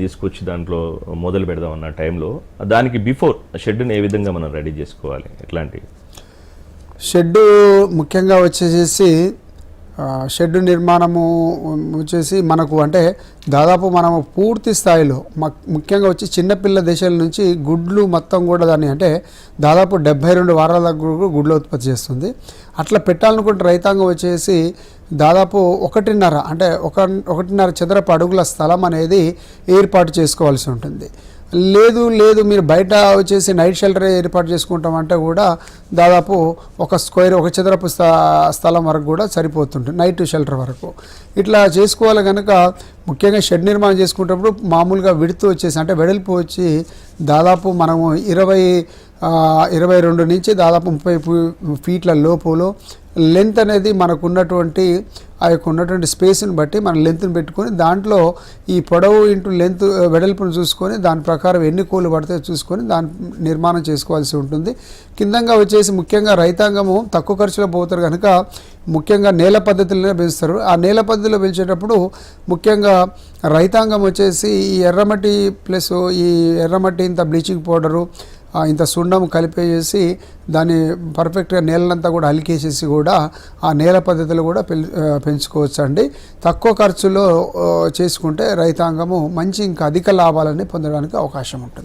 తీసుకొచ్చి దాంట్లో మొదలు పెడదాం అన్న టైంలో దానికి బిఫోర్ షెడ్ని ఏ విధంగా మనం రెడీ చేసుకోవాలి? ఎట్లాంటి షెడ్డు ముఖ్యంగా వచ్చేసి షెడ్డు నిర్మాణము వచ్చేసి మనకు అంటే దాదాపు మనము పూర్తి స్థాయిలో ముఖ్యంగా వచ్చి చిన్నపిల్ల దేశాల నుంచి గుడ్లు మొత్తం కూడా దాన్ని అంటే దాదాపు 72 వారాల దగ్గర గుడ్లు ఉత్పత్తి చేస్తుంది. అట్లా పెట్టాలనుకుంటే రైతాంగం వచ్చేసి దాదాపు 1.5 అంటే 1.5 చదరపు అడుగుల స్థలం అనేది ఏర్పాటు చేసుకోవాల్సి ఉంటుంది. లేదు మీరు బయట వచ్చేసి నైట్ షెల్టర్ ఏర్పాటు చేసుకుంటామంటే కూడా దాదాపు ఒక చదరపు స్థలం వరకు కూడా సరిపోతుంటుంది, నైట్ షెల్టర్ వరకు. ఇట్లా చేసుకోవాలి కనుక ముఖ్యంగా షెడ్ నిర్మాణం చేసుకునేటప్పుడు మామూలుగా విడుతూ వచ్చేసి అంటే వెడల్పు వచ్చి దాదాపు మనము 22 నుంచి దాదాపు 30 ఫీట్ల లోపులో లెంత్ అనేది మనకు ఉన్నటువంటి ఆ యొక్క ఉన్నటువంటి స్పేస్ని బట్టి మన లెంత్ని పెట్టుకొని దాంట్లో ఈ పొడవు ఇంటూ లెంత్ వెడల్పును చూసుకొని దాని ప్రకారం ఎన్ని కోళ్ళు పడితే చూసుకొని దాని నిర్మాణం చేసుకోవాల్సి ఉంటుంది. కిందంగా వచ్చేసి ముఖ్యంగా రైతాంగము తక్కువ ఖర్చులో పోతారు కనుక ముఖ్యంగా నేల పద్ధతిలోనే పెంచుతారు. ఆ నేల పద్ధతిలో పెంచేటప్పుడు ముఖ్యంగా రైతాంగం వచ్చేసి ఈ ఎర్రమట్టి ప్లస్ ఈ ఎర్రమట్టి ఇంత బ్లీచింగ్ పౌడరు ఇంత సున్నం కలిపేసి దాన్ని పర్ఫెక్ట్గా నేలంతా కూడా అలికేసేసి కూడా ఆ నేల పద్ధతిలో కూడా పెంచుకోవచ్చు అండి. తక్కువ ఖర్చులో చేసుకుంటే రైతాంగము మంచి ఇంకా అధిక లాభాలని పొందడానికి అవకాశం ఉంటుంది.